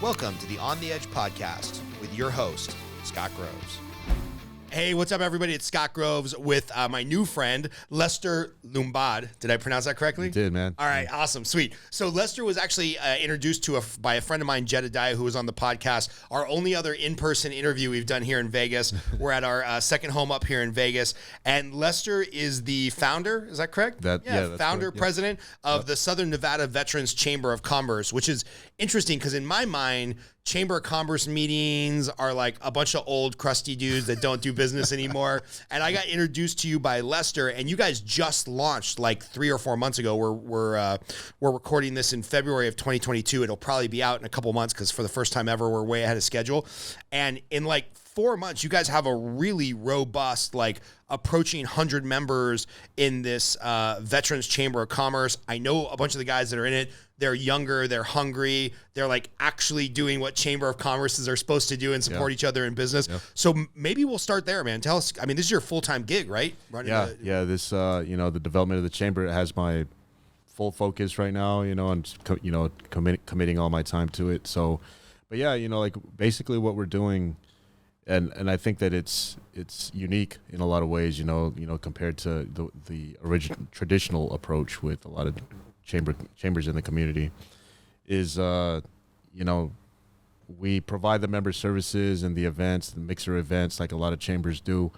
Welcome to the On the Edge podcast with your host, Scott Groves. Hey, what's up, everybody? It's Scott Groves with my new friend, Lester Lumbad. Did I pronounce that correctly? You did, man. All right, awesome, sweet. So Lester was actually introduced to by a friend of mine, Jedediah, who was on the podcast. Our only other in-person interview we've done here in Vegas. We're at our second home up here in Vegas. And Lester is the founder, is that correct? That's founder, correct, president of the Southern Nevada Veterans Chamber of Commerce, which is interesting because in my mind, Chamber of Commerce meetings are like a bunch of old crusty dudes that don't do business anymore. And I got introduced to you by Lester, and you guys just launched like 3 or 4 months ago. We're recording this in February of 2022. It'll probably be out in a couple months because for the first time ever, we're way ahead of schedule. And in like 4 months, you guys have a really robust, like approaching 100 members in this Veterans Chamber of Commerce. I know a bunch of the guys that are in it. They're younger, they're hungry, they're like actually doing what Chamber of Commerces are supposed to do and support each other in business. Yeah. So maybe we'll start there, man. Tell us, I mean, this is your full-time gig, right? This, the development of the chamber has my full focus right now, and, committing all my time to it. So, but yeah, like basically what we're doing, and I think that it's unique in a lot of ways, compared to the original traditional approach with a lot of chambers in the community, is we provide the member services and the events, the mixer events, like a lot of chambers do,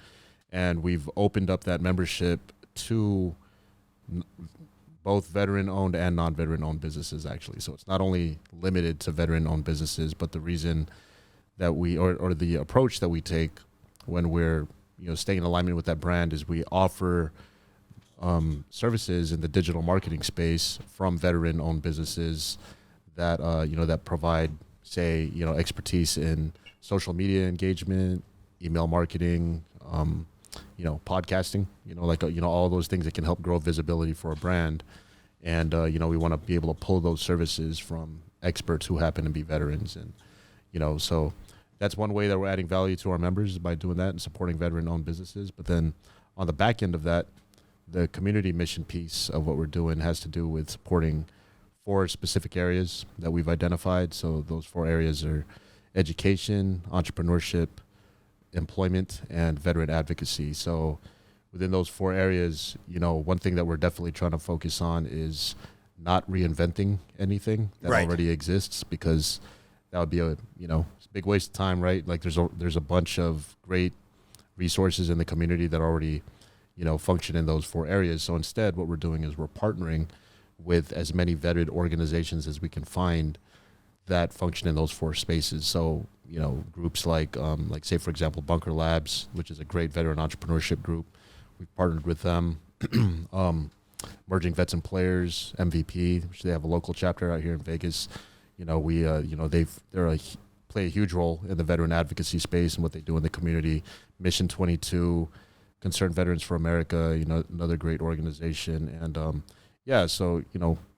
and we've opened up that membership to both veteran-owned and non-veteran-owned businesses, actually. So it's not only limited to veteran-owned businesses, but the reason that we or the approach that we take when we're staying in alignment with that brand is we offer services in the digital marketing space from veteran-owned businesses that that provide, say, expertise in social media engagement, email marketing, podcasting, all those things that can help grow visibility for a brand. And we want to be able to pull those services from experts who happen to be veterans, and so that's one way that we're adding value to our members, is by doing that and supporting veteran-owned businesses. But then on the back end of that, the community mission piece of what we're doing has to do with supporting 4 specific areas that we've identified. So those 4 areas are education, entrepreneurship, employment, and veteran advocacy. So within those 4 areas, one thing that we're definitely trying to focus on is not reinventing anything that already exists, because that would be a big waste of time, right? Like there's a bunch of great resources in the community that already function in those 4 areas. So instead, what we're doing is we're partnering with as many vetted organizations as we can find that function in those 4 spaces. So, groups like say, for example, Bunker Labs, which is a great veteran entrepreneurship group. We've partnered with them. Emerging Vets and Players, MVP, which they have a local chapter out here in Vegas. They play a huge role in the veteran advocacy space and what they do in the community. Mission 22, Concerned Veterans for America, another great organization. And so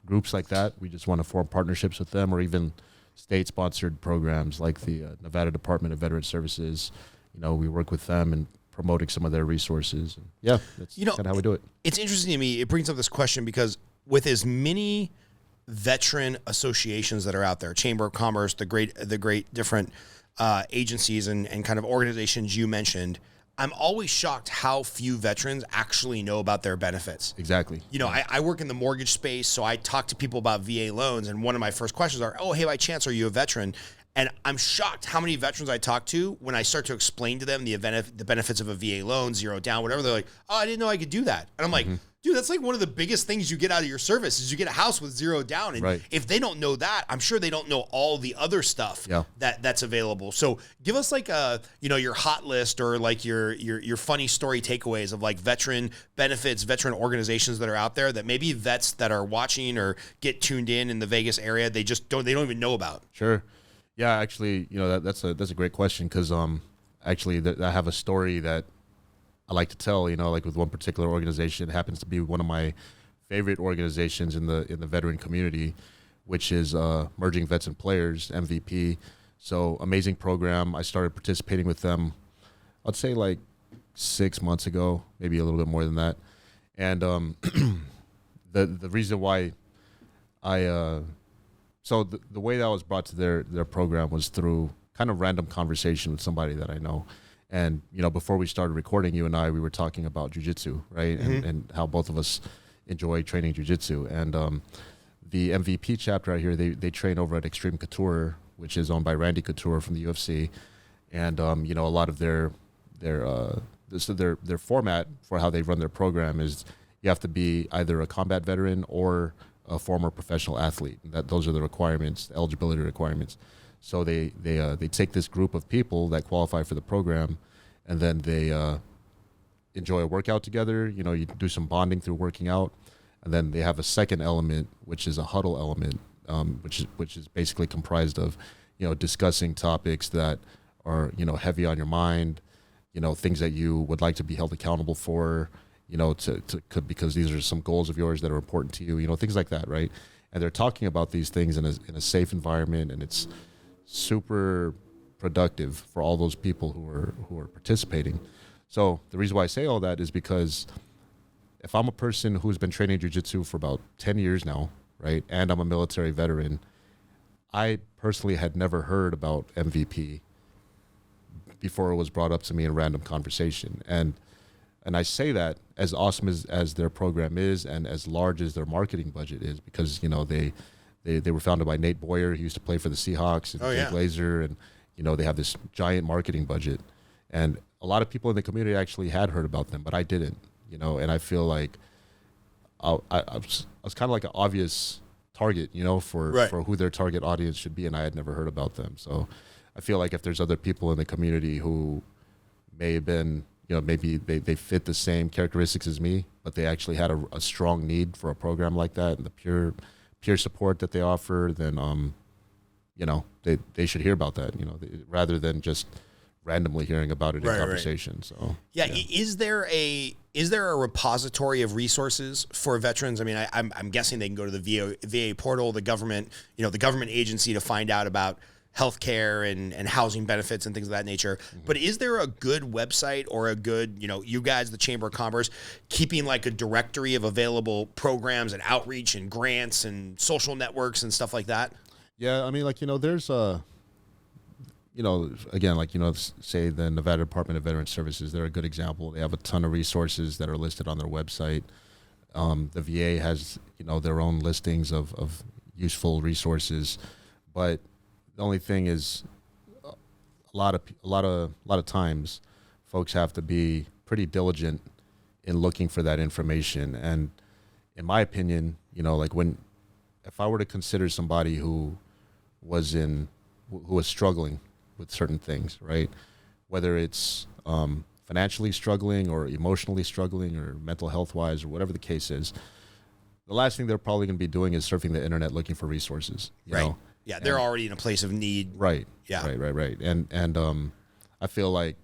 groups like that, we just want to form partnerships with them, or even state-sponsored programs like the Nevada Department of Veteran Services. We work with them and promoting some of their resources. And that's kind of how we do it. It's interesting to me. It brings up this question because with as many veteran associations that are out there, Chamber of Commerce, the great different agencies and kind of organizations you mentioned, I'm always shocked how few veterans actually know about their benefits. Exactly. I work in the mortgage space, so I talk to people about VA loans, and one of my first questions are, oh, hey, by chance, are you a veteran? And I'm shocked how many veterans I talk to when I start to explain to them the benefits of a VA loan, 0 down, whatever. They're like, oh, I didn't know I could do that. And I'm like, dude, that's like one of the biggest things you get out of your service is you get a house with 0 down. And if they don't know that, I'm sure they don't know all the other stuff that's available. So give us like your hot list, or like your funny story takeaways of like veteran benefits, veteran organizations that are out there that maybe vets that are watching or get tuned in the Vegas area, they don't even know about. Sure. Yeah, actually, that's a great question, because actually I have a story that I like to tell, like with one particular organization. It happens to be one of my favorite organizations in the veteran community, which is Emerging Vets and Players, MVP. So amazing program. I started participating with them, I'd say like 6 months ago, maybe a little bit more than that. And the reason why I So the way that I was brought to their program was through kind of random conversation with somebody that I know. And, before we started recording, you and I, we were talking about jiu-jitsu, right? And how both of us enjoy training jiu-jitsu. And the MVP chapter out here, they train over at Extreme Couture, which is owned by Randy Couture from the UFC. And, a lot of their format for how they run their program is you have to be either a combat veteran or a former professional athlete. Those are the requirements, the eligibility requirements. So they take this group of people that qualify for the program, and then they enjoy a workout together. You do some bonding through working out, and then they have a second element, which is a huddle element, which is basically comprised of, discussing topics that are heavy on your mind, things that you would like to be held accountable for, because these are some goals of yours that are important to you, things like that, right? And they're talking about these things in a safe environment, and it's super productive for all those people who are participating. So the reason why I say all that is because if I'm a person who's been training jiu-jitsu for about 10 years now, right, and I'm a military veteran, I personally had never heard about MVP before it was brought up to me in random conversation. And I say that as awesome as their program is and as large as their marketing budget is, because, they were founded by Nate Boyer, who used to play for the Seahawks, and Jake Glazer, and, they have this giant marketing budget. And a lot of people in the community actually had heard about them, but I didn't, and I feel like I was kind of like an obvious target, for who their target audience should be, and I had never heard about them. So I feel like if there's other people in the community who may have been, maybe they fit the same characteristics as me, but they actually had a strong need for a program like that, and the peer support that they offer, then they should hear about that, rather than just randomly hearing about it in conversation. Right. So is there a repository of resources for veterans? I mean, I'm guessing they can go to the VA portal, the government agency, to find out about healthcare and housing benefits and things of that nature. Mm-hmm. But is there a good website or a good, you guys, the Chamber of Commerce, keeping like a directory of available programs and outreach and grants and social networks and stuff like that? Yeah, I mean, there's again, say the Nevada Department of Veterans Services, they're a good example. They have a ton of resources that are listed on their website. The VA has, their own listings of useful resources, but the only thing is, a lot of times, folks have to be pretty diligent in looking for that information. And in my opinion, if I were to consider somebody who was struggling with certain things, right, whether it's financially struggling or emotionally struggling or mental health wise or whatever the case is, the last thing they're probably going to be doing is surfing the internet looking for resources. You know? Yeah, they're already in a place of need. Right. Yeah. Right. And I feel like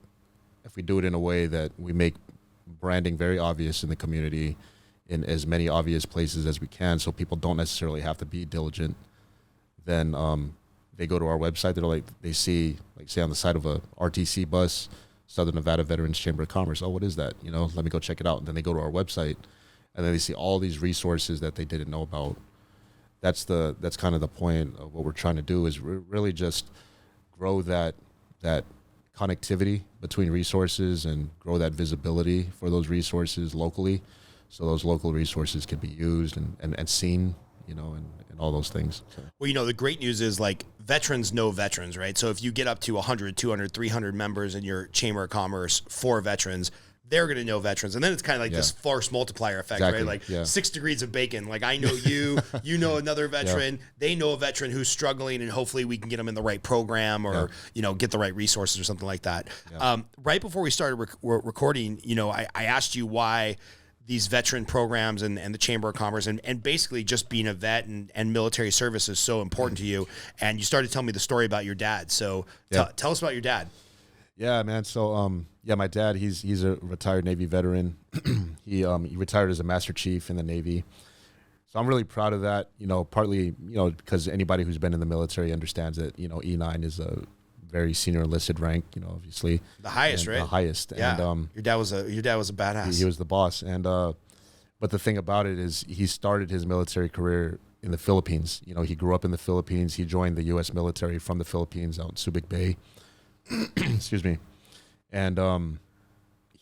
if we do it in a way that we make branding very obvious in the community, in as many obvious places as we can, so people don't necessarily have to be diligent, then they go to our website. They see, say on the side of a RTC bus, Southern Nevada Veterans Chamber of Commerce. Oh, what is that? Let me go check it out. And then they go to our website, and then they see all these resources that they didn't know about. That's kind of the point of what we're trying to do, is really just grow that connectivity between resources and grow that visibility for those resources locally, so those local resources can be used and seen, and all those things. So. Well, the great news is, veterans know veterans, right? So if you get up to 100, 200, 300 members in your Chamber of Commerce for veterans, they're going to know veterans. And then it's kind of like this force multiplier effect, right? 6 degrees of bacon. I know you, you know another veteran, they know a veteran who's struggling, and hopefully we can get them in the right program or, get the right resources or something like that. Yeah. Right before we started recording, I asked you why these veteran programs and the Chamber of Commerce and basically just being a vet and military service is so important to you. And you started telling me the story about your dad. So tell us about your dad. Yeah, man. So, my dad, he's a retired Navy veteran. He retired as a Master Chief in the Navy. So I'm really proud of that, partly, because anybody who's been in the military understands that, E9 is a very senior enlisted rank, obviously. The highest, right? The highest. Yeah. And, your dad was a badass. He was the boss. And, but the thing about it is he started his military career in the Philippines. You know, he grew up in the Philippines. He joined the U.S. military from the Philippines out in Subic Bay. Excuse me. And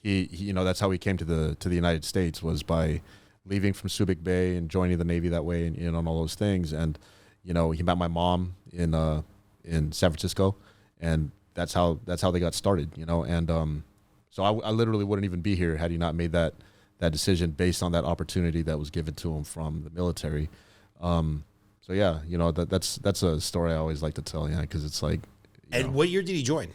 he, you know, that's how he came to the United States, was by leaving from Subic Bay and joining the Navy that way, and you know, and all those things. And you know, he met my mom in San Francisco, and that's how they got started. You know, and so I literally wouldn't even be here had he not made that decision based on that opportunity that was given to him from the military. So yeah, you know, that's a story I always like to tell. Yeah, because it's like. And what year did he join?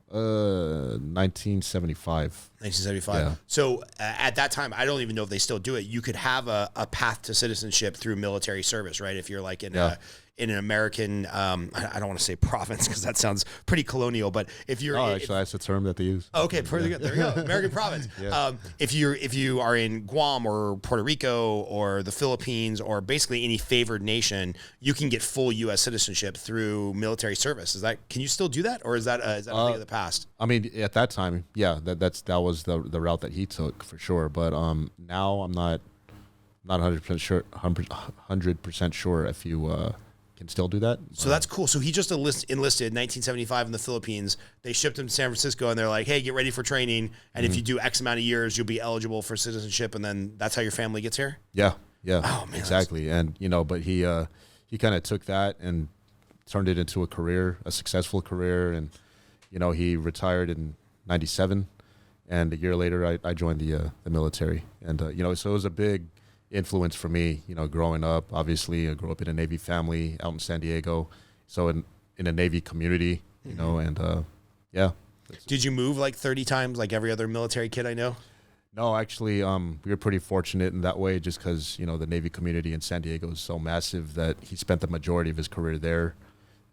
1975. 1975. Yeah. So at that time, I don't even know if they still do it. You could have a path to citizenship through military service, right? If you're like in an American, I don't want to say province because that sounds pretty colonial, but if you're actually that's the term that they use. Okay, pretty good. There you go, American province. Yeah. If you are in Guam or Puerto Rico or the Philippines or basically any favored nation, you can get full U.S. citizenship through military service. Can you still do that, or is that a thing of the past? I mean, at that time, yeah, that was the route that he took for sure. But now I'm not 100% sure. 100% sure if you can still do that. So that's cool. So he just enlisted in 1975 in the Philippines. They shipped him to San Francisco, and they're like, "Hey, get ready for training. And if you do X amount of years, you'll be eligible for citizenship." And then that's how your family gets here. Yeah. Oh man, exactly. And you know, but he kind of took that and turned it into a career, a successful career. And you know, he retired in '97, and a year later, I joined the military. And you know, so it was a big influence for me, you know, growing up. Obviously, I grew up in a Navy family out in San Diego, so in a Navy community, you know, and yeah. Did you move like 30 times like every other military kid I know? No, actually, we were pretty fortunate in that way, just because, you know, the Navy community in San Diego is so massive that he spent the majority of his career there,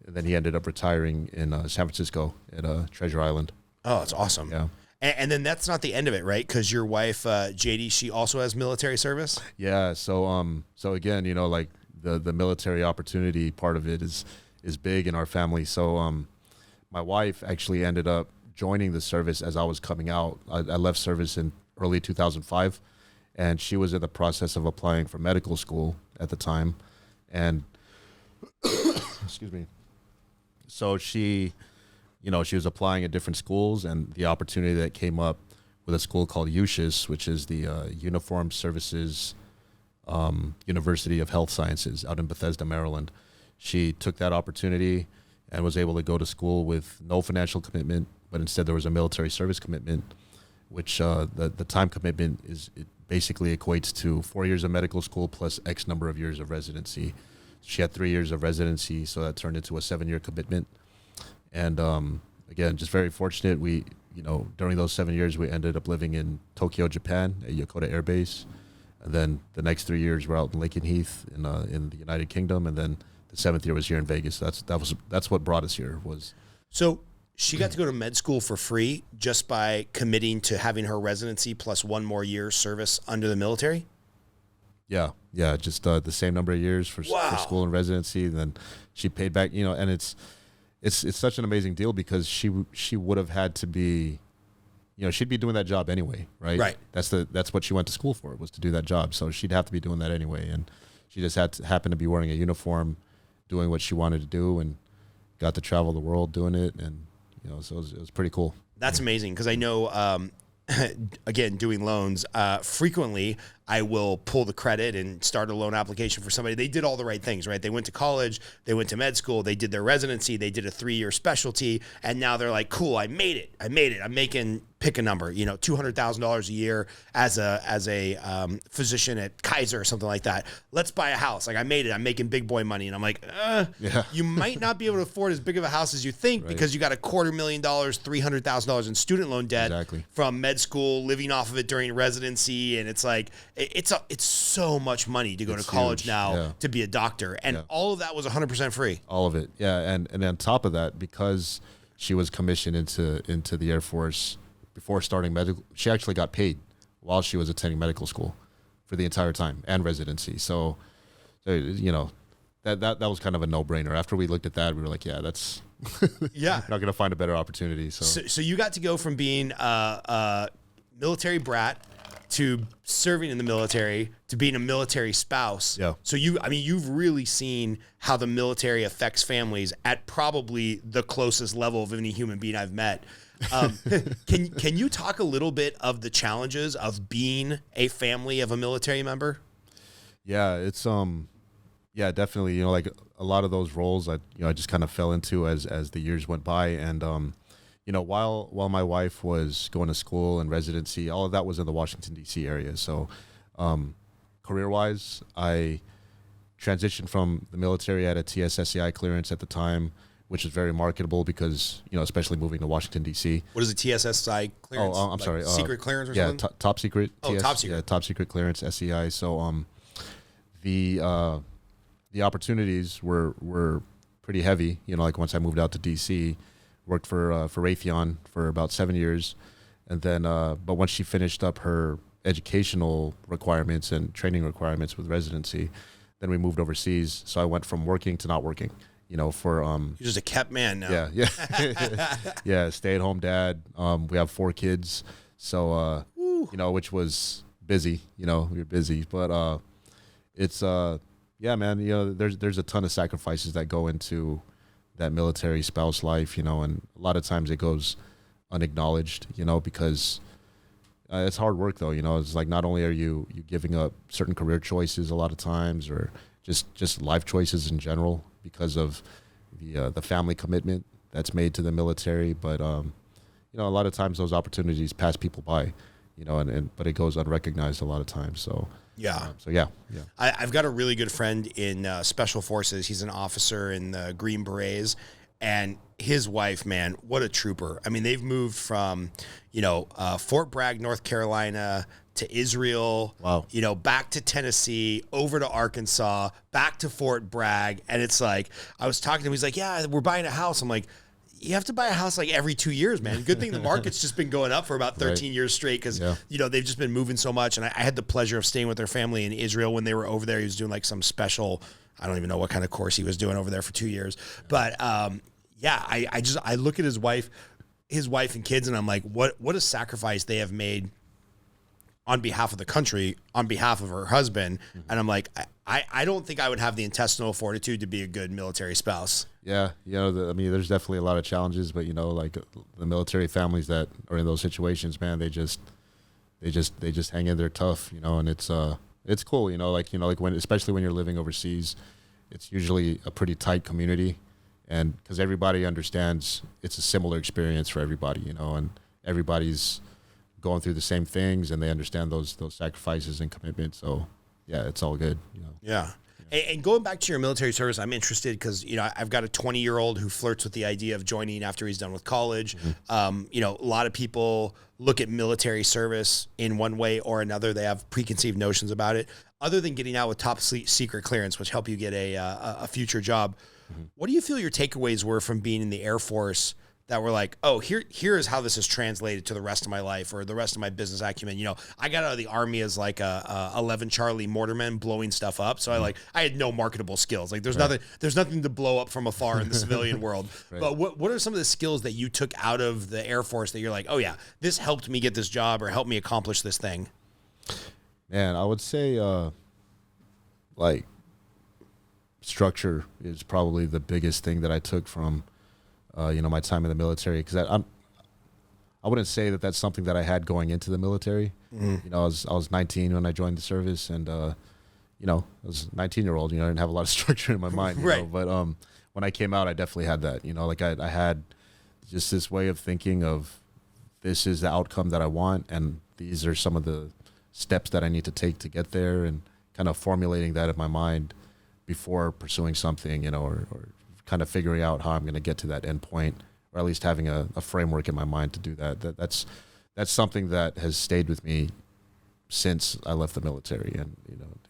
and then he ended up retiring in San Francisco at Treasure Island. Oh, that's awesome. Yeah. And then that's not the end of it, right? Because your wife, JD, she also has military service. Yeah. So again, you know, like the military opportunity part of it is big in our family. So my wife actually ended up joining the service as I was coming out. I left service in early 2005, and she was in the process of applying for medical school at the time, and excuse me. So she was applying at different schools, and the opportunity that came up with a school called USHIS, which is the Uniformed Services University of Health Sciences out in Bethesda, Maryland. She took that opportunity and was able to go to school with no financial commitment, but instead there was a military service commitment, which the time commitment it basically equates to 4 years of medical school plus X number of years of residency. She had 3 years of residency, so that turned into a 7-year commitment. And again, just very fortunate. We, you know, during those 7 years, we ended up living in Tokyo, Japan, at Yokota Air Base. And then the next 3 years were out in Lakenheath in the United Kingdom. And then the 7th year was here in Vegas. That's what brought us here. So she got to go to med school for free just by committing to having her residency plus 1 more year service under the military? Yeah, just the same number of years for school and residency. And then she paid back, you know, and it's such an amazing deal because she would have had to be, you know, she'd be doing that job anyway, right? Right. That's what she went to school for, was to do that job. So she'd have to be doing that anyway, and she just happened to be wearing a uniform, doing what she wanted to do, and got to travel the world doing it, and you know, so it was pretty cool. That's amazing because I know, again, doing loans, frequently I will pull the credit and start a loan application for somebody. They did all the right things, right? They went to college, they went to med school, they did their residency, they did a 3-year specialty, and now they're like, cool, I made it. I'm making, pick a number, you know, $200,000 a year as a physician at Kaiser or something like that. Let's buy a house. Like, I made it. I'm making big boy money. And I'm like, you might not be able to afford as big of a house as you think, because you got $250,000, $300,000 in student loan debt from med school, living off of it during residency. And it's like, it's so much money to go to college huge. Now to be a doctor. And all of that was 100% free. All of it. Yeah. And on top of that, because she was commissioned into the Air Force before starting medical, she actually got paid while she was attending medical school for the entire time and residency. So you know, that was kind of a no-brainer. After we looked at that, we were like, yeah, that's not going to find a better opportunity. So you got to go from being a military brat to serving in the military to being a military spouse. Yeah. So you've really seen how the military affects families at probably the closest level of any human being I've met. Can you talk a little bit of the challenges of being a family of a military member? Yeah, it's yeah, definitely. Like a lot of those roles I just kind of fell into as the years went by, and while my wife was going to school and residency, all of that was in the Washington D.C. area. So, career-wise, I transitioned from the military at a TSSCI clearance at the time, which is very marketable because especially moving to Washington D.C. What is a TSSCI clearance? Oh, I'm sorry, secret clearance or yeah, something? Top secret. Oh, top secret. Yeah, top secret clearance, SCI. So, the opportunities were pretty heavy. Like once I moved out to D.C., worked for Raytheon for about 7 years, and then but once she finished up her educational requirements and training requirements with residency, then we moved overseas. So I went from working to not working. For You're just a kept man now. Yeah. Yeah, stay-at-home dad. We have 4 kids, so which was busy. We were busy, but it's yeah, man. There's a ton of sacrifices that go into that military spouse life, and a lot of times it goes unacknowledged, because it's hard work though. It's like not only are you giving up certain career choices a lot of times, or just life choices in general because of the family commitment that's made to the military, but a lot of times those opportunities pass people by, but it goes unrecognized a lot of times. So yeah. Yeah. I've got a really good friend in Special Forces. He's an officer in the Green Berets, and his wife, man, what a trooper. I mean, they've moved from, Fort Bragg, North Carolina, to Israel, wow, back to Tennessee, over to Arkansas, back to Fort Bragg. And it's like, I was talking to him, he's like, yeah, we're buying a house. I'm like, you have to buy a house like every 2 years, man. Good thing the market's just been going up for about 13 years straight because, they've just been moving so much. And I had the pleasure of staying with their family in Israel when they were over there. He was doing like some special, I don't even know what kind of course he was doing over there for 2 years. But I look at his wife and kids, and I'm like, what a sacrifice they have made on behalf of the country, on behalf of her husband. Mm-hmm. And I'm like, I don't think I would have the intestinal fortitude to be a good military spouse. Yeah. There's definitely a lot of challenges, but like the military families that are in those situations, man, they just hang in there tough, and it's cool, like especially when you're living overseas, it's usually a pretty tight community, and because everybody understands it's a similar experience for everybody, and everybody's going through the same things, and they understand those sacrifices and commitments. So yeah, it's all good. Yeah. And going back to your military service, I'm interested because, I've got a 20-year-old who flirts with the idea of joining after he's done with college. Mm-hmm. A lot of people look at military service in one way or another. They have preconceived notions about it. Other than getting out with top secret clearance, which help you get a future job, mm-hmm. What do you feel your takeaways were from being in the Air Force that were like, oh, here is how this is translated to the rest of my life or the rest of my business acumen? I got out of the Army as like a 11 Charlie mortarman blowing stuff up. So I had no marketable skills. Like there's nothing to blow up from afar in the civilian world. Right. But what are some of the skills that you took out of the Air Force that you're like, oh yeah, this helped me get this job or helped me accomplish this thing? Man, I would say like structure is probably the biggest thing that I took from my time in the military, because I wouldn't say that that's something that I had going into the military. Mm-hmm. I was 19 when I joined the service, and I was a 19-year-old. I didn't have a lot of structure in my mind. Right. But when I came out, I definitely had that. Like I had just this way of thinking of this is the outcome that I want, and these are some of the steps that I need to take to get there, and kind of formulating that in my mind before pursuing something, or kind of figuring out how I'm going to get to that end point, or at least having a framework in my mind to do that. That's something that has stayed with me since I left the military, and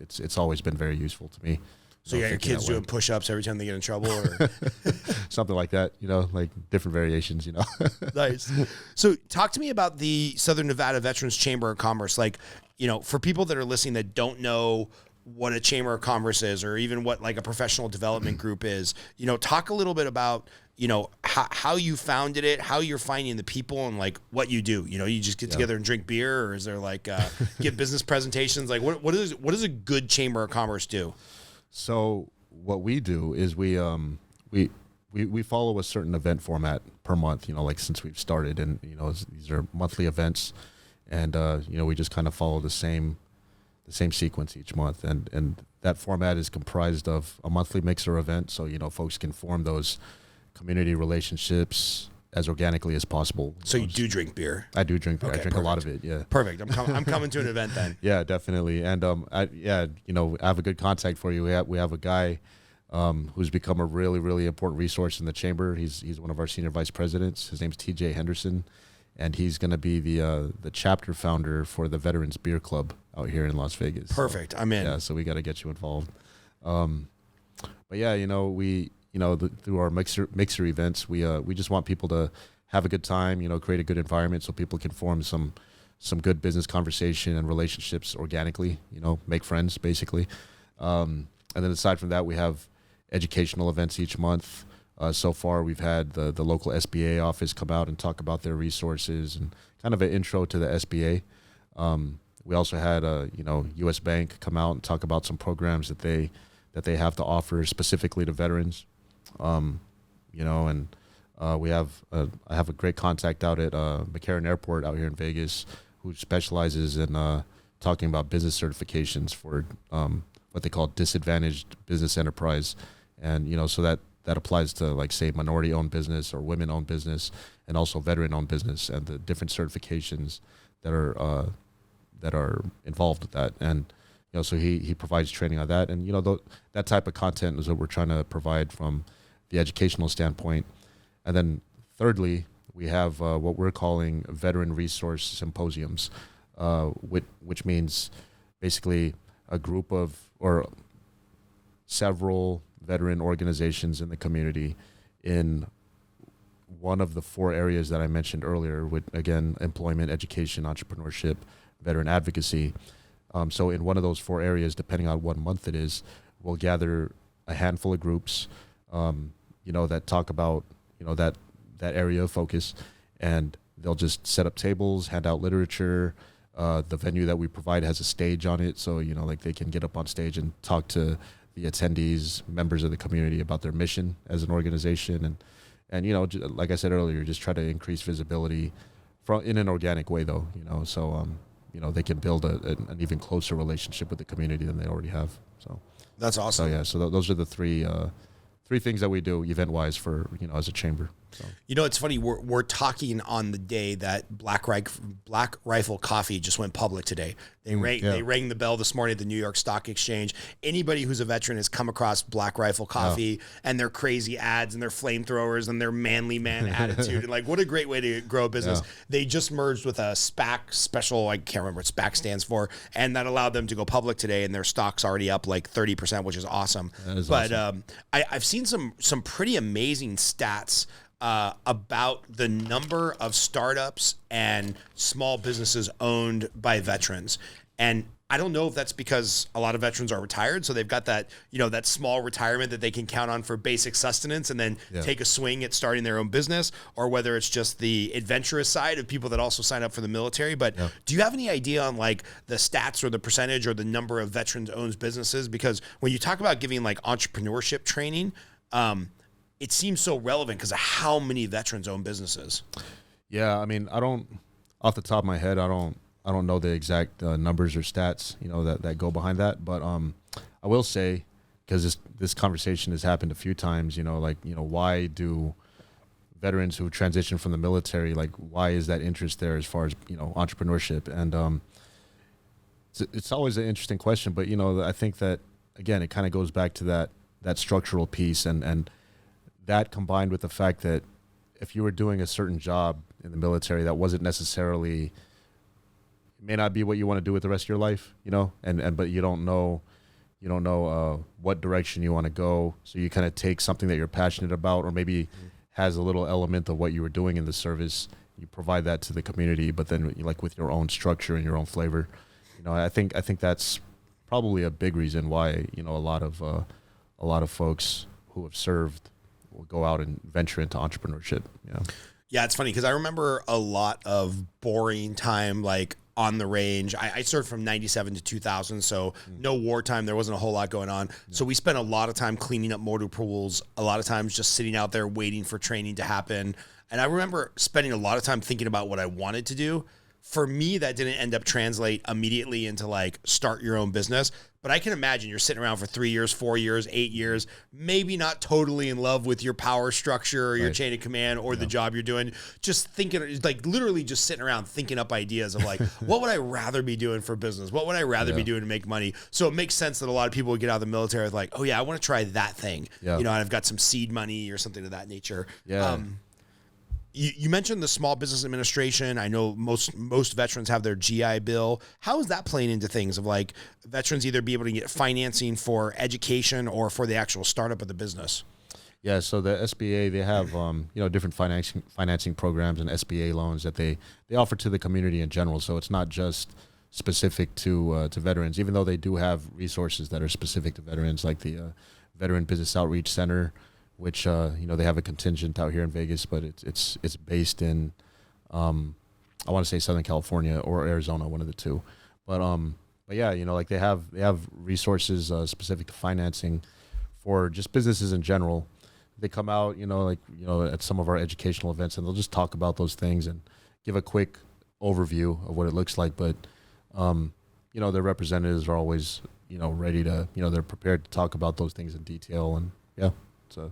it's always been very useful to me. So you got your kids doing push-ups every time they get in trouble, or something like that, like different variations, Nice. So talk to me about the Southern Nevada Veterans Chamber of Commerce. Like, for people that are listening that don't know what a chamber of commerce is, or even what like a professional development group is. You know, talk a little bit about, you know, how you founded it, how you're finding the people, and like what you do. You know, you just get together and drink beer, or is there like give business presentations? Like what does a good chamber of commerce do? So what we do is we follow a certain event format per month, you know, like since we've started, and, you know, these are monthly events, and, you know, we just kind of follow the same sequence each month. And that format is comprised of a monthly mixer event. So, you know, folks can form those community relationships as organically as possible. So you do drink beer? I do drink beer. Okay, I drink a lot of it. Yeah. Perfect. I'm coming to an event then. Yeah, definitely. And, you know, I have a good contact for you. We have a guy, who's become a really, really important resource in the chamber. He's one of our senior vice presidents. His name's TJ Henderson, and he's going to be the chapter founder for the Veterans Beer Club out here in Las Vegas. Perfect. So, I'm in. Yeah, so we got to get you involved. But yeah, you know, through our mixer events, we just want people to have a good time, you know, create a good environment so people can form some good business conversation and relationships organically, you know, make friends basically. And then aside from that, we have educational events each month. So far, we've had the local SBA office come out and talk about their resources and kind of an intro to the SBA. We also had U.S. Bank come out and talk about some programs that they have to offer specifically to veterans. You know, and I have a great contact out at McCarran Airport out here in Vegas who specializes in talking about business certifications for what they call disadvantaged business enterprise. And, you know, so that applies to, like, say, minority-owned business or women-owned business, and also veteran-owned business, and the different certifications that are involved with that. And, you know, so he provides training on that. And, you know, that type of content is what we're trying to provide from the educational standpoint. And then thirdly, we have what we're calling veteran resource symposiums, which means basically a group of or several veteran organizations in the community in one of the 4 areas that I mentioned earlier, with, again, employment, education, entrepreneurship, veteran advocacy. So in one of those 4 areas, depending on what month it is, we'll gather a handful of groups, you know, that talk about, you know, that area of focus, and they'll just set up tables, hand out literature. The venue that we provide has a stage on it, so, you know, like, they can get up on stage and talk to the attendees, members of the community, about their mission as an organization, and you know, like I said earlier, just try to increase visibility in an organic way, though, you know, so you know, they can build an even closer relationship with the community than they already have. So that's awesome. So yeah, so those are the three things that we do event wise for, you know, as a chamber. So. You know, it's funny. We're talking on the day that Black Rifle Coffee just went public today. They rang the bell this morning at the New York Stock Exchange. Anybody who's a veteran has come across Black Rifle Coffee and their crazy ads and their flamethrowers and their manly man attitude. And, like, what a great way to grow a business. Yeah. They just merged with a SPAC special. I can't remember what SPAC stands for. And that allowed them to go public today. And their stock's already up like 30%, which is awesome. That is awesome. I've seen some pretty amazing stats about the number of startups and small businesses owned by veterans. And I don't know if that's because a lot of veterans are retired, so they've got that, you know, that small retirement that they can count on for basic sustenance and then take a swing at starting their own business, or whether it's just the adventurous side of people that also sign up for the military. But do you have any idea on, like, the stats or the percentage or the number of veterans owned businesses? Because when you talk about giving, like, entrepreneurship training, it seems so relevant because of how many veterans own businesses. Yeah, I mean, off the top of my head, I don't know the exact numbers or stats, you know, that go behind that. But I will say, because this conversation has happened a few times, you know, like, you know, why do veterans who transition from the military, like, why is that interest there as far as, you know, entrepreneurship? And it's always an interesting question, but, you know, I think that, again, it kind of goes back to that structural piece, and that combined with the fact that if you were doing a certain job in the military that wasn't necessarily, it may not be what you want to do with the rest of your life, you know, but you don't know what direction you want to go, so you kind of take something that you're passionate about, or maybe has a little element of what you were doing in the service, you provide that to the community, but then, like, with your own structure and your own flavor. You know, I think that's probably a big reason why, you know, a lot of folks who have served will go out and venture into entrepreneurship. Yeah, it's funny because I remember a lot of boring time, like on the range. I served from 97 to 2000, so no wartime. There wasn't a whole lot going on. So we spent a lot of time cleaning up motor pools, a lot of times just sitting out there waiting for training to happen. And I remember spending a lot of time thinking about what I wanted to do. For me, that didn't end up translate immediately into like start your own business. But I can imagine you're sitting around for 3 years, 4 years, 8 years, maybe not totally in love with your power structure or your chain of command or the job you're doing. Just thinking, like literally just sitting around thinking up ideas of like, what would I rather be doing for business? What would I rather be doing to make money? So it makes sense that a lot of people would get out of the military with like, oh yeah, I want to try that thing. You know, and I've got some seed money or something of that nature. You mentioned the Small Business Administration. I know most veterans have their GI Bill. How is that playing into things of like veterans either be able to get financing for education or for the actual startup of the business? Yeah, so the SBA, they have different financing programs and SBA loans that they offer to the community in general. So it's not just specific to veterans, even though they do have resources that are specific to veterans, like the Veteran Business Outreach Center, which they have a contingent out here in Vegas, but it's based in I want to say Southern California or Arizona, one of the two. But yeah, like they have resources specific to financing for just businesses in general. They come out, at some of our educational events, and they'll just talk about those things and give a quick overview of what it looks like. But their representatives are always ready to they're prepared to talk about those things in detail, and so.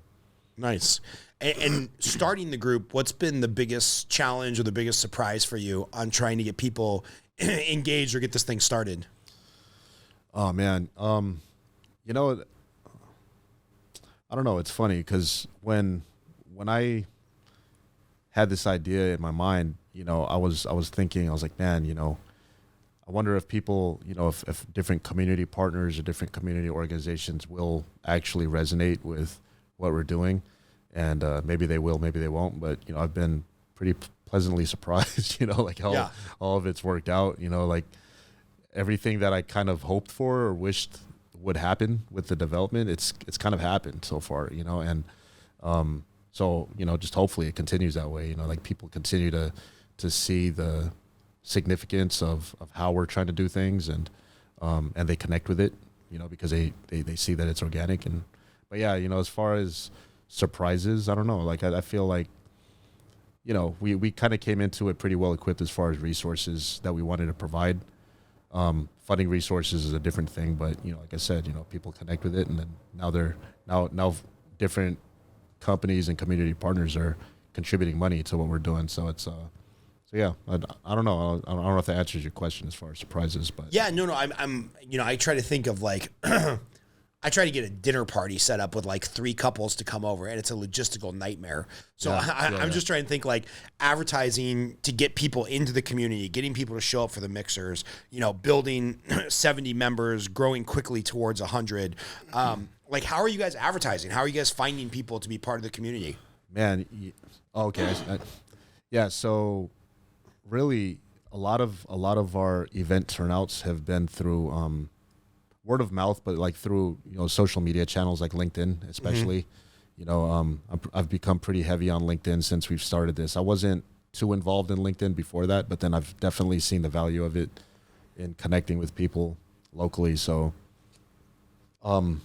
Nice. And starting the group, what's been the biggest challenge or the biggest surprise for you on trying to get people engaged or get this thing started? Oh man. I don't know. It's funny because when I had this idea in my mind, I was thinking, I was like, man, I wonder if people, if different community partners or different community organizations will actually resonate with what we're doing, and maybe they will, maybe they won't, but I've been pretty pleasantly surprised, like how all of it's worked out, like everything that I kind of hoped for or wished would happen with the development, it's kind of happened so far, and so just hopefully it continues that way, like people continue to see the significance of how we're trying to do things, and they connect with it, because they see that it's organic. But yeah, as far as surprises, I don't know. Like I feel like, we kind of came into it pretty well equipped as far as resources that we wanted to provide. Funding resources is a different thing, but like I said, people connect with it, and then now different companies and community partners are contributing money to what we're doing. So it's so yeah, I don't know. I don't know if that answers your question as far as surprises, but yeah, no, I'm I try to think of like. I try to get a dinner party set up with like 3 couples to come over, and it's a logistical nightmare. So I'm just trying to think like advertising to get people into the community, getting people to show up for the mixers, building 70 members, growing quickly towards 100. Like, how are you guys advertising? How are you guys finding people to be part of the community? Man, okay. Yeah, so really a lot of our event turnouts have been through word of mouth, but like through social media channels like LinkedIn, especially. I've become pretty heavy on LinkedIn since we've started this. I wasn't too involved in LinkedIn before that, but then I've definitely seen the value of it in connecting with people locally. So, that's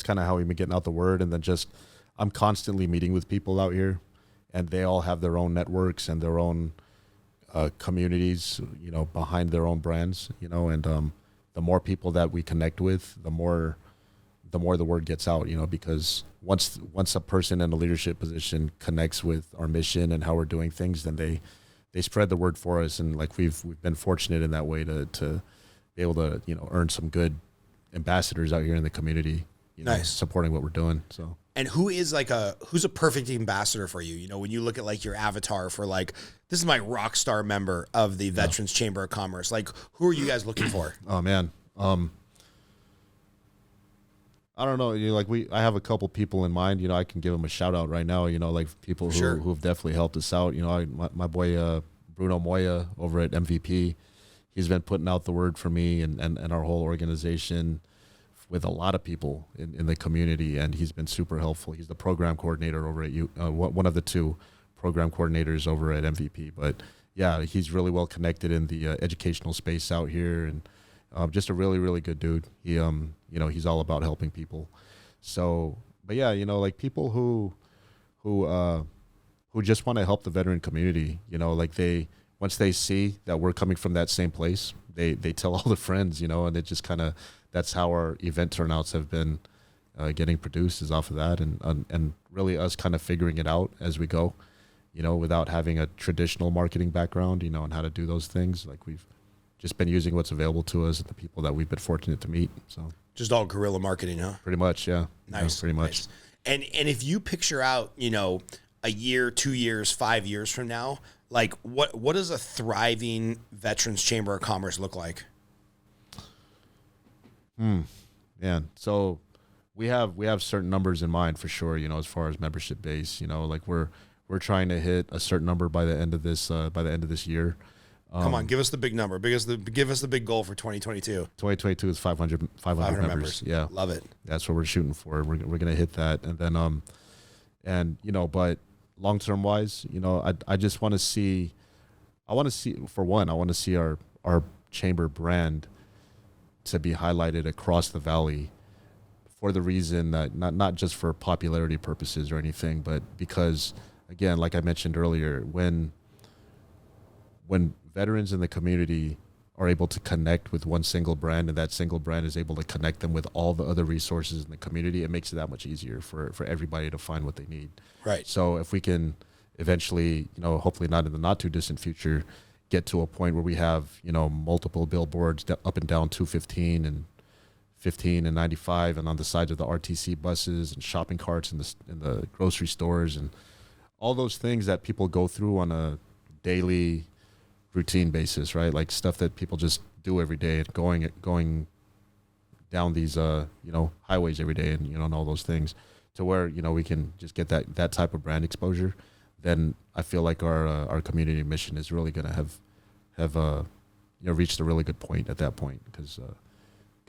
kind of how we've been getting out the word. And then just I'm constantly meeting with people out here, and they all have their own networks and their own communities, behind their own brands, and the more people that we connect with, the more the word gets out, because once a person in a leadership position connects with our mission and how we're doing things, then they spread the word for us. And like we've been fortunate in that way to be able to, earn some good ambassadors out here in the community, nice, supporting what we're doing. So. And who's a perfect ambassador for you? When you look at like your avatar for like, this is my rock star member of the Veterans Chamber of Commerce. Like, who are you guys looking for? Oh man. I don't know. I have a couple people in mind, I can give them a shout out right now, like people who've definitely helped us out. My boy, Bruno Moya over at MVP, he's been putting out the word for me and our whole organization with a lot of people in the community, and he's been super helpful. He's the program coordinator over at one of the two program coordinators over at MVP. But yeah, he's really well connected in the educational space out here, and just a really, really good dude. He, he's all about helping people. So, but yeah, like people who just want to help the veteran community, like once they see that we're coming from that same place, they tell all their friends, and it just kind of, that's how our event turnouts have been getting produced, is off of that, and really us kind of figuring it out as we go, without having a traditional marketing background, and how to do those things. Like we've just been using what's available to us and the people that we've been fortunate to meet. So just all guerrilla marketing, huh? Pretty much, yeah. Nice, pretty much. Nice. And if you picture out, a year, 2 years, 5 years from now, like what does a thriving Veterans Chamber of Commerce look like? Yeah. So we have certain numbers in mind for sure, as far as membership base, like we're trying to hit a certain number by the end of this year. Come on, give us the big number. Give us the big goal for 2022. 2022 is 500 members. Yeah. Love it. That's what we're shooting for. We're going to hit that. And then, but long-term wise, I just want to see, for one, I want to see our chamber brand to be highlighted across the valley, for the reason that not just for popularity purposes or anything, but because, again, like I mentioned earlier, when veterans in the community are able to connect with one single brand, and that single brand is able to connect them with all the other resources in the community, it makes it that much easier for everybody to find what they need. Right. So if we can eventually, hopefully not in the not too distant future, get to a point where we have, multiple billboards up and down 215 and 15 and 95, and on the sides of the RTC buses and shopping carts in the grocery stores, and all those things that people go through on a daily routine basis, right? Like stuff that people just do every day, going down these highways every day, and and all those things, to where we can just get that type of brand exposure. Then I feel like our community mission is really going to have reached a really good point at that point, because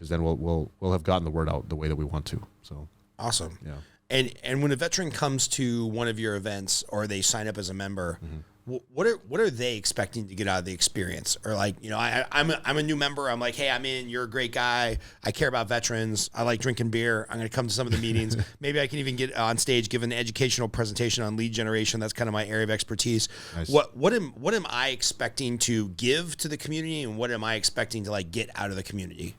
then we'll have gotten the word out the way that we want to. So awesome. Yeah. And when a veteran comes to one of your events, or they sign up as a member, what are they expecting to get out of the experience? Or like, I'm a new member. I'm like, hey, I'm in. You're a great guy. I care about veterans. I like drinking beer. I'm going to come to some of the meetings. Maybe I can even get on stage, give an educational presentation on lead generation. That's kind of my area of expertise. Nice. What am I expecting to give to the community, and what am I expecting to like get out of the community?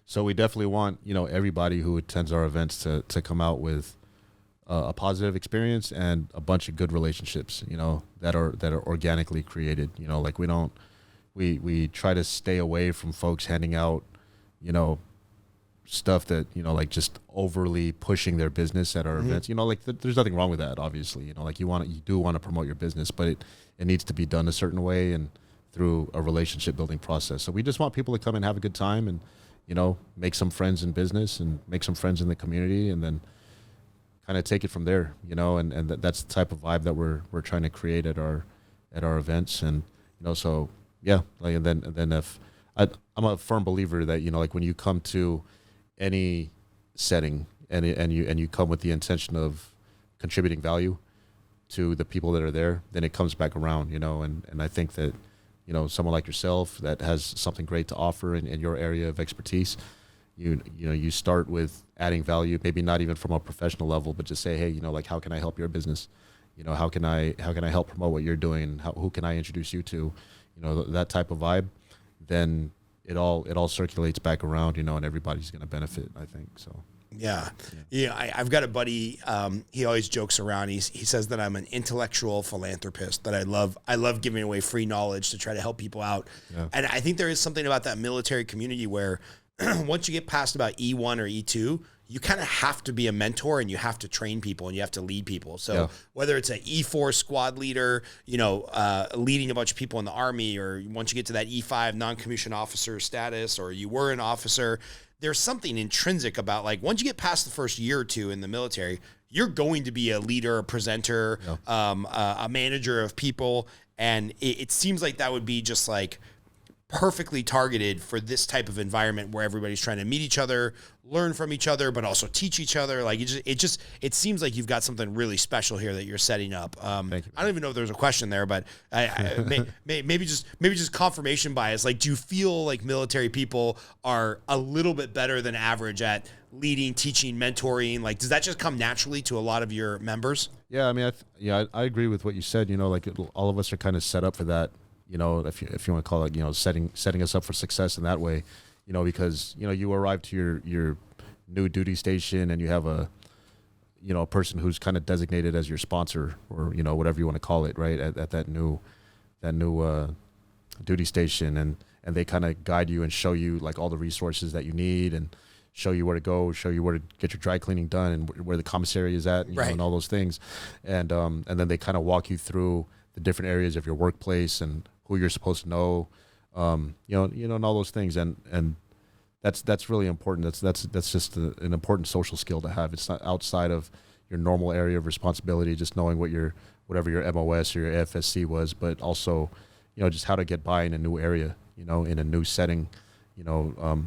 So we definitely want everybody who attends our events to come out with a positive experience and a bunch of good relationships, that are organically created. Like we try to stay away from folks handing out, stuff that, like just overly pushing their business at our events. Like there's nothing wrong with that, obviously. Like you do want to promote your business, but it needs to be done a certain way and through a relationship building process. So we just want people to come and have a good time, and make some friends in business and make some friends in the community, and then kind of take it from there, and that's the type of vibe that we're trying to create at our events. And so yeah, like and then if I'm a firm believer that like when you come to any setting and you come with the intention of contributing value to the people that are there, then it comes back around, and I think that someone like yourself that has something great to offer in your area of expertise, you start with adding value, maybe not even from a professional level, but just say, hey, like, how can I help your business? How can I help promote what you're doing? Who can I introduce you to? That type of vibe. Then it all circulates back around, and everybody's going to benefit, I think. So. Yeah. I've got a buddy. He always jokes around. He says that I'm an intellectual philanthropist, that I love giving away free knowledge to try to help people out. Yeah. And I think there is something about that military community where once you get past about E1 or E2, you kind of have to be a mentor, and you have to train people, and you have to lead people. So whether it's an E4 squad leader, leading a bunch of people in the Army, or once you get to that E5 non-commissioned officer status, or you were an officer, there's something intrinsic about, like, once you get past the first year or two in the military, you're going to be a leader, a presenter, a manager of people. And it seems like that would be just like perfectly targeted for this type of environment where everybody's trying to meet each other, learn from each other, but also teach each other. Like it seems like you've got something really special here that you're setting up. Thank you, I don't even know if there's a question there, but maybe just confirmation bias. Like, do you feel like military people are a little bit better than average at leading, teaching, mentoring? Like, does that just come naturally to a lot of your members? Yeah, I mean, I agree with what you said. You know, like all of us are kind of set up for that. You know, if you want to call it, you know, setting us up for success in that way. You know, because you know you arrive to your new duty station and you have a person who's kind of designated as your sponsor, or you know whatever you want to call it, right? At that new duty station, and they kind of guide you and show you like all the resources that you need, and show you where to go, show you where to get your dry cleaning done, and where the commissary is at, you know, and all those things, and then they kind of walk you through the different areas of your workplace and who you're supposed to know, and all those things, and that's really important. That's just an important social skill to have. It's not outside of your normal area of responsibility, just knowing whatever your MOS or your AFSC was, but also, you know, just how to get by in a new area, you know, in a new setting. You know,